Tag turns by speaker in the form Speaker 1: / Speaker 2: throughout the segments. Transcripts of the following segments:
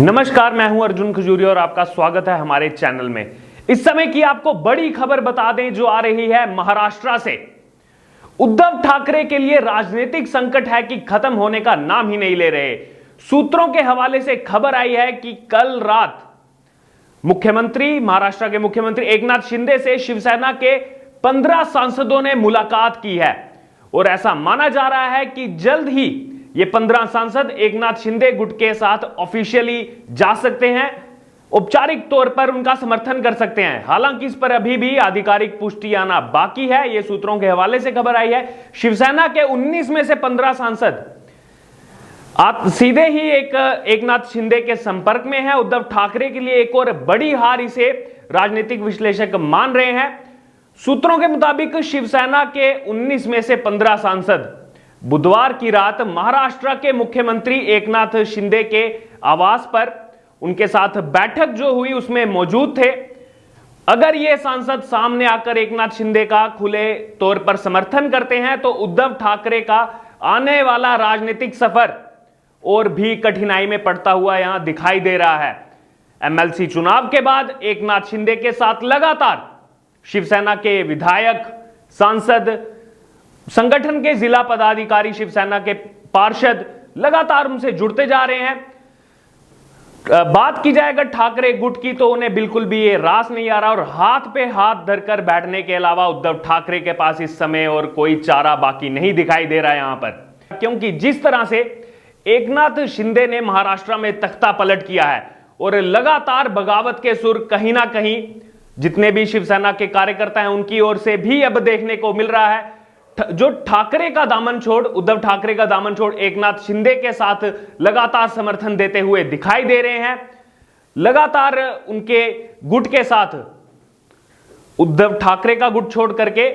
Speaker 1: नमस्कार, मैं हूं अर्जुन खजूरिया और आपका स्वागत है हमारे चैनल में। इस समय की आपको बड़ी खबर बता दें जो आ रही है महाराष्ट्र से। उद्धव ठाकरे के लिए राजनीतिक संकट है कि खत्म होने का नाम ही नहीं ले रहे। सूत्रों के हवाले से खबर आई है कि कल रात महाराष्ट्र के मुख्यमंत्री एकनाथ शिंदे से शिवसेना के 15 सांसदों ने मुलाकात की है और ऐसा माना जा रहा है कि जल्द ही ये 15 सांसद एकनाथ शिंदे गुट के साथ ऑफिशियली जा सकते हैं, औपचारिक तौर पर उनका समर्थन कर सकते हैं। हालांकि इस पर अभी भी आधिकारिक पुष्टि आना बाकी है। ये सूत्रों के हवाले से खबर आई है। शिवसेना के 19 में से 15 सांसद सीधे ही एकनाथ शिंदे के संपर्क में है। उद्धव ठाकरे के लिए एक और बड़ी हार इसे राजनीतिक विश्लेषक मान रहे हैं। सूत्रों के मुताबिक शिवसेना के 19 में से 15 सांसद बुधवार की रात महाराष्ट्र के मुख्यमंत्री एकनाथ शिंदे के आवास पर उनके साथ बैठक जो हुई उसमें मौजूद थे। अगर ये सांसद सामने आकर एकनाथ शिंदे का खुले तौर पर समर्थन करते हैं तो उद्धव ठाकरे का आने वाला राजनीतिक सफर और भी कठिनाई में पड़ता हुआ यहां दिखाई दे रहा है। एमएलसी चुनाव के बाद एकनाथ शिंदे के साथ लगातार शिवसेना के विधायक, सांसद, संगठन के जिला पदाधिकारी, शिवसेना के पार्षद लगातार उनसे जुड़ते जा रहे हैं। बात की जाए अगर ठाकरे गुट की तो उन्हें बिल्कुल भी ये रास नहीं आ रहा और हाथ पे हाथ धरकर बैठने के अलावा उद्धव ठाकरे के पास इस समय और कोई चारा बाकी नहीं दिखाई दे रहा है यहां पर। क्योंकि जिस तरह से एकनाथ शिंदे ने महाराष्ट्र में तख्ता पलट किया है और लगातार बगावत के सुर कहीं ना कहीं जितने भी शिवसेना के कार्यकर्ता हैं उनकी ओर से भी अब देखने को मिल रहा है। जो ठाकरे का दामन छोड़, उद्धव ठाकरे का दामन छोड़ एकनाथ शिंदे के साथ लगातार समर्थन देते हुए दिखाई दे रहे हैं। लगातार उनके गुट के साथ उद्धव ठाकरे का गुट छोड़ करके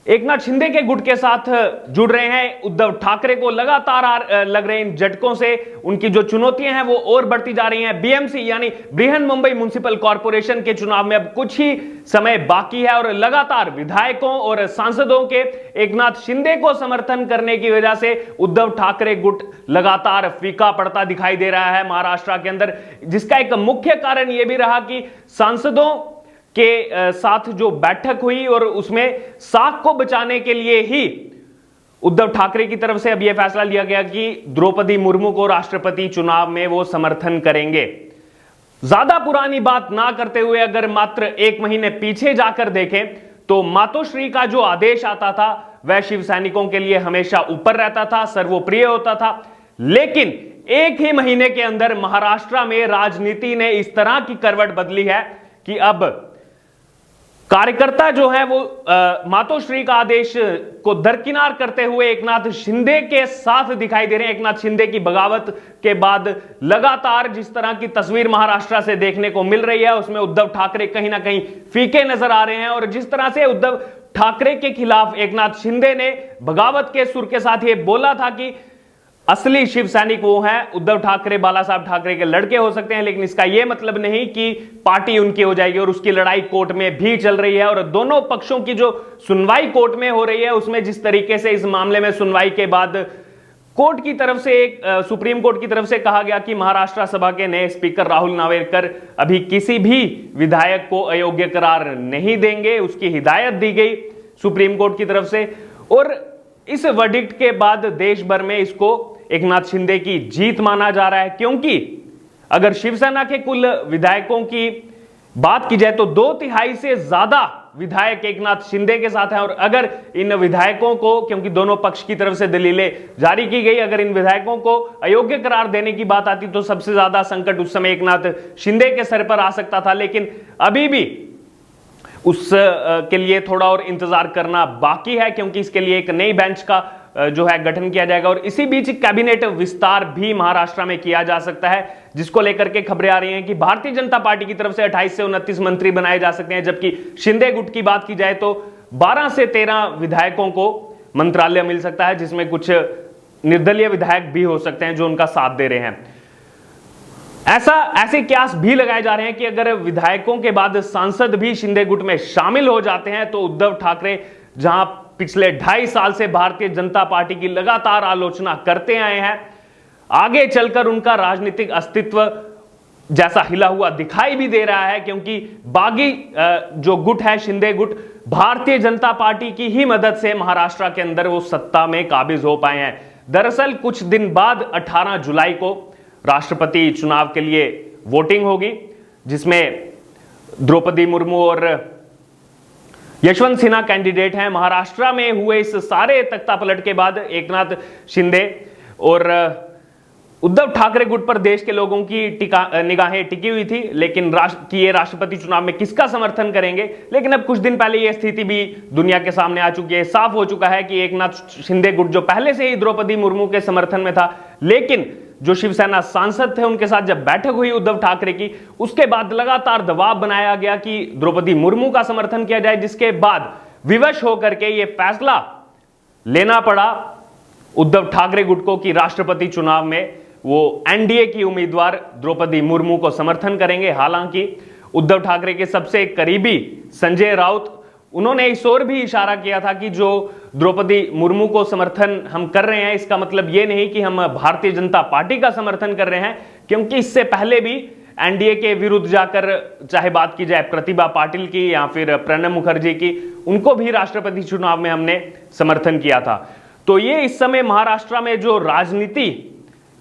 Speaker 1: एकनाथ शिंदे के गुट के साथ जुड़ रहे हैं। उद्धव ठाकरे को लगातार लग रहे इन झटकों से उनकी जो चुनौतियां हैं वो और बढ़ती जा रही हैं। बीएमसी यानी बृहन मुंबई म्युनिसिपल कॉर्पोरेशन के चुनाव में अब कुछ ही समय बाकी है और लगातार विधायकों और सांसदों के एकनाथ शिंदे को समर्थन करने की वजह से उद्धव ठाकरे गुट लगातार फीका पड़ता दिखाई दे रहा है महाराष्ट्र के अंदर, जिसका एक मुख्य कारण यह भी रहा कि सांसदों के साथ जो बैठक हुई और उसमें साख को बचाने के लिए ही उद्धव ठाकरे की तरफ से अब यह फैसला लिया गया कि द्रौपदी मुर्मू को राष्ट्रपति चुनाव में वो समर्थन करेंगे। ज्यादा पुरानी बात ना करते हुए अगर मात्र 1 महीने पीछे जाकर देखें तो मातोश्री का जो आदेश आता था वह शिव सैनिकों के लिए हमेशा ऊपर रहता था, सर्वोप्रिय होता था। लेकिन एक ही महीने के अंदर महाराष्ट्र में राजनीति ने इस तरह की करवट बदली है कि अब कार्यकर्ता जो है वो मातोश्री का आदेश को दरकिनार करते हुए एकनाथ शिंदे के साथ दिखाई दे रहे हैं। एकनाथ शिंदे की बगावत के बाद लगातार जिस तरह की तस्वीर महाराष्ट्र से देखने को मिल रही है उसमें उद्धव ठाकरे कहीं ना कहीं फीके नजर आ रहे हैं। और जिस तरह से उद्धव ठाकरे के खिलाफ एकनाथ शिंदे ने बगावत के सुर के साथ ये बोला था कि असली शिव सैनिक वो हैं उद्धव ठाकरे, बाला साहब ठाकरे के लड़के हो सकते हैं, लेकिन इसका यह मतलब नहीं कि पार्टी उनकी हो जाएगी। और उसकी लड़ाई कोर्ट में भी चल रही है और दोनों पक्षों की जो सुनवाई कोर्ट में हो रही है उसमें जिस तरीके से इस मामले में सुनवाई के बाद कोर्ट की तरफ से सुप्रीम कोर्ट की तरफ से कहा गया कि महाराष्ट्र सभा के नए स्पीकर राहुल नावेरकर अभी किसी भी विधायक को अयोग्य करार नहीं देंगे, उसकी हिदायत दी गई सुप्रीम कोर्ट की तरफ से। और इस वर्डिक्ट के बाद देश भर में इसको एकनाथ शिंदे की जीत माना जा रहा है, क्योंकि अगर शिवसेना के कुल विधायकों की बात की जाए तो 2/3 से ज्यादा विधायक एकनाथ शिंदे के साथ हैं। और अगर इन विधायकों को, क्योंकि दोनों पक्ष की तरफ से दलीलें जारी की गई, अगर इन विधायकों को अयोग्य करार देने की बात आती तो सबसे ज्यादा संकट उस समय एकनाथ शिंदे के सर पर आ सकता था। लेकिन अभी भी उस के लिए थोड़ा और इंतजार करना बाकी है, क्योंकि इसके लिए एक नई बेंच का जो है गठन किया जाएगा और इसी बीच कैबिनेट विस्तार भी महाराष्ट्र में किया जा सकता है, जिसको लेकर के खबरें आ रही हैं कि भारतीय जनता पार्टी की तरफ से 28 से 29 मंत्री बनाए जा सकते हैं, जबकि शिंदे गुट की बात की जाए तो 12 से 13 विधायकों को मंत्रालय मिल सकता है, जिसमें कुछ निर्दलीय विधायक भी हो सकते हैं जो उनका साथ दे रहे हैं। ऐसे क्यास भी लगाए जा रहे हैं कि अगर विधायकों के बाद सांसद भी शिंदे गुट में शामिल हो जाते हैं तो उद्धव ठाकरे, जहां पिछले 2.5 साल से भारतीय जनता पार्टी की लगातार आलोचना करते आए हैं, आगे चलकर उनका राजनीतिक अस्तित्व जैसा हिला हुआ दिखाई भी दे रहा है, क्योंकि बागी जो गुट है, शिंदे गुट, भारतीय जनता पार्टी की ही मदद से महाराष्ट्र के अंदर वो सत्ता में काबिज हो पाए हैं। दरअसल कुछ दिन बाद 18 जुलाई को राष्ट्रपति चुनाव के लिए वोटिंग होगी, जिसमें द्रौपदी मुर्मू और यशवंत सिन्हा कैंडिडेट हैं। महाराष्ट्र में हुए इस सारे तख्तापलट के बाद एकनाथ शिंदे और उद्धव ठाकरे गुट पर देश के लोगों की निगाहें टिकी हुई थी, लेकिन ये राष्ट्रपति चुनाव में किसका समर्थन करेंगे। लेकिन अब कुछ दिन पहले यह स्थिति भी दुनिया के सामने आ चुकी है। साफ हो चुका है कि एकनाथ शिंदे गुट, जो पहले से ही द्रौपदी मुर्मू के समर्थन में था, लेकिन जो शिवसेना सांसद थे उनके साथ जब बैठक हुई उद्धव ठाकरे की, उसके बाद लगातार दबाव बनाया गया कि द्रौपदी मुर्मू का समर्थन किया जाए, जिसके बाद विवश होकर के यह फैसला लेना पड़ा उद्धव ठाकरे गुट को कि राष्ट्रपति चुनाव में वो एनडीए की उम्मीदवार द्रौपदी मुर्मू को समर्थन करेंगे। हालांकि उद्धव ठाकरे के सबसे करीबी संजय राउत, उन्होंने इस ओर भी इशारा किया था कि जो द्रौपदी मुर्मू को समर्थन हम कर रहे हैं, इसका मतलब ये नहीं कि हम भारतीय जनता पार्टी का समर्थन कर रहे हैं, क्योंकि इससे पहले भी एनडीए के विरुद्ध जाकर, चाहे बात की जाए प्रतिभा पाटिल की या फिर प्रणब मुखर्जी की, उनको भी राष्ट्रपति चुनाव में हमने समर्थन किया था। तो ये इस समय महाराष्ट्र में जो राजनीति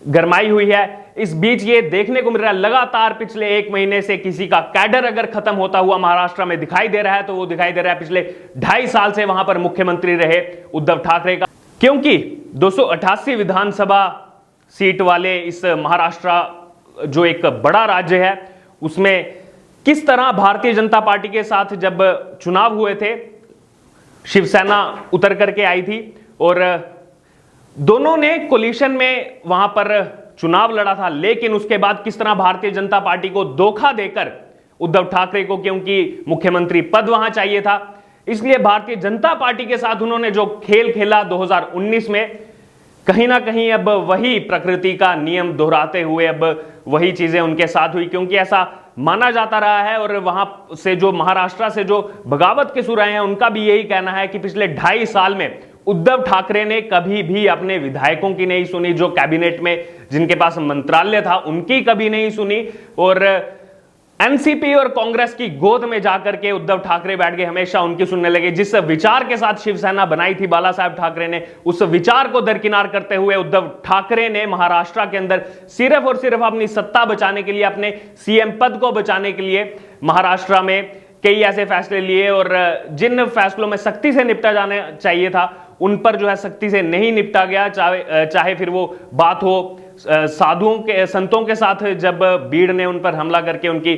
Speaker 1: गरमाई हुई है, इस बीच ये देखने को मिल रहा है लगातार पिछले 1 महीने से किसी का कैडर अगर खत्म होता हुआ महाराष्ट्र में दिखाई दे रहा है, तो वो दिखाई दे रहा है पिछले 2.5 साल से वहां पर मुख्यमंत्री रहे उद्धव ठाकरे का। क्योंकि 288 विधानसभा सीट वाले इस महाराष्ट्र, जो एक बड़ा राज्य है, उसमें किस तरह भारतीय जनता पार्टी के साथ जब चुनाव हुए थे, शिवसेना उतर करके आई थी और दोनों ने कोलिशन में वहां पर चुनाव लड़ा था, लेकिन उसके बाद किस तरह भारतीय जनता पार्टी को धोखा देकर उद्धव ठाकरे को, क्योंकि मुख्यमंत्री पद वहां चाहिए था, इसलिए भारतीय जनता पार्टी के साथ उन्होंने जो खेल खेला 2019 में, कहीं ना कहीं अब वही प्रकृति का नियम दोहराते हुए अब वही चीजें उनके साथ हुई। क्योंकि ऐसा माना जाता रहा है और वहां से जो महाराष्ट्र से जो बगावत के सुर आए हैं, उनका भी यही कहना है कि पिछले 2.5 साल में उद्धव ठाकरे ने कभी भी अपने विधायकों की नहीं सुनी, जो कैबिनेट में जिनके पास मंत्रालय था उनकी कभी नहीं सुनी, और एनसीपी और कांग्रेस की गोद में जाकर के उद्धव ठाकरे बैठ गए, हमेशा उनकी सुनने लगे। जिस विचार के साथ शिवसेना बनाई थी बाला साहब ठाकरे ने, उस विचार को दरकिनार करते हुए उद्धव ठाकरे ने महाराष्ट्र के अंदर सिर्फ और सिर्फ अपनी सत्ता बचाने के लिए, अपने सीएम पद को बचाने के लिए महाराष्ट्र में कई ऐसे फैसले लिए, और जिन फैसलों में सख्ती से निपटा जाना चाहिए था उन पर जो है सख्ती से नहीं निपटा गया। चाहे फिर वो बात हो साधुओं के, संतों के साथ जब भीड़ ने उन पर हमला करके उनकी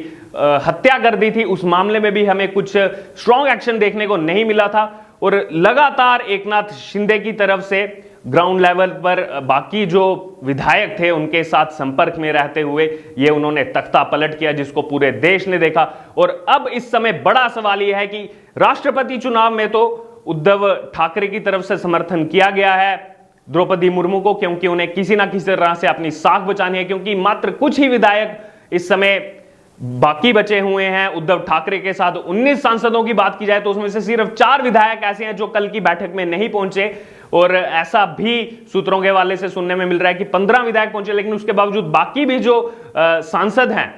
Speaker 1: हत्या कर दी थी, उस मामले में भी हमें कुछ स्ट्रॉन्ग एक्शन देखने को नहीं मिला था। और लगातार एकनाथ शिंदे की तरफ से ग्राउंड लेवल पर बाकी जो विधायक थे उनके साथ संपर्क में रहते हुए ये उन्होंने तख्ता पलट किया, जिसको पूरे देश ने देखा। और अब इस समय बड़ा सवाल यह है कि राष्ट्रपति चुनाव में तो उद्धव ठाकरे की तरफ से समर्थन किया गया है द्रौपदी मुर्मू को, क्योंकि उन्हें किसी ना किसी तरह से अपनी साख बचानी है, क्योंकि मात्र कुछ ही विधायक इस समय बाकी बचे हुए हैं उद्धव ठाकरे के साथ। 19 सांसदों की बात की जाए तो उसमें से सिर्फ 4 विधायक ऐसे हैं जो कल की बैठक में नहीं पहुंचे, और ऐसा भी सूत्रों के हवाले से सुनने में मिल रहा है कि 15 विधायक पहुंचे, लेकिन उसके बावजूद बाकी भी जो सांसद हैं,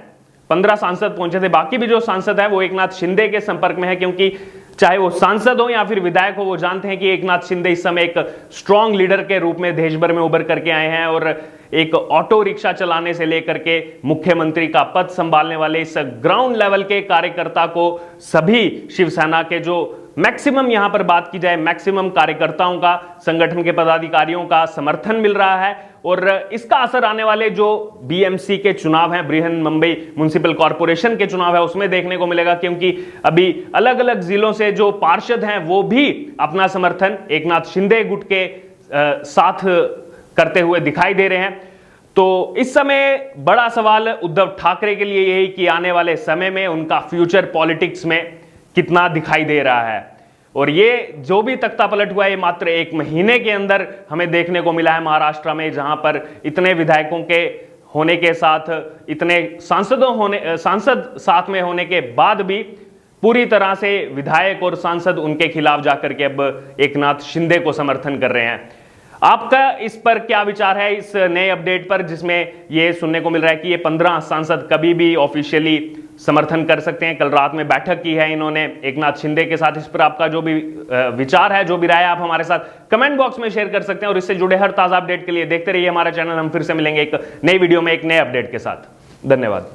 Speaker 1: 15 सांसद पहुंचे थे, बाकी भी जो सांसद है वो एकनाथ शिंदे के संपर्क में है। क्योंकि चाहे वो सांसद हो या फिर विधायक हो, वो जानते हैं कि एकनाथ शिंदे इस समय एक स्ट्रॉन्ग लीडर के रूप में देश भर में उभर करके आए हैं, और एक ऑटो रिक्शा चलाने से लेकर के मुख्यमंत्री का पद संभालने वाले इस ग्राउंड लेवल के कार्यकर्ता को सभी शिवसेना के जो मैक्सिमम, यहां पर बात की जाए मैक्सिमम कार्यकर्ताओं का, संगठन के पदाधिकारियों का समर्थन मिल रहा है। और इसका असर आने वाले जो बीएमसी के चुनाव हैं, बृहन मुंबई म्युनिसिपल कॉर्पोरेशन के चुनाव है, उसमें देखने को मिलेगा, क्योंकि अभी अलग अलग जिलों से जो पार्षद हैं वो भी अपना समर्थन एकनाथ शिंदे गुट के साथ करते हुए दिखाई दे रहे हैं। तो इस समय बड़ा सवाल उद्धव ठाकरे के लिए यही कि आने वाले समय में उनका फ्यूचर पॉलिटिक्स में कितना दिखाई दे रहा है। और ये जो भी तख्ता पलट हुआ है, ये मात्र 1 महीने के अंदर हमें देखने को मिला है महाराष्ट्र में, जहां पर इतने विधायकों के होने के साथ, इतने सांसद साथ में होने के बाद भी पूरी तरह से विधायक और सांसद उनके खिलाफ जाकर के अब एकनाथ शिंदे को समर्थन कर रहे हैं। आपका इस पर क्या विचार है, इस नए अपडेट पर, जिसमें यह सुनने को मिल रहा है कि ये 15 सांसद कभी भी ऑफिशियली समर्थन कर सकते हैं। कल रात में बैठक की है इन्होंने एकनाथ शिंदे के साथ। इस पर आपका जो भी विचार है, जो भी राय है, आप हमारे साथ कमेंट बॉक्स में शेयर कर सकते हैं। और इससे जुड़े हर ताजा अपडेट के लिए देखते रहिए हमारा चैनल। हम फिर से मिलेंगे एक नई वीडियो में एक नए अपडेट के साथ। धन्यवाद।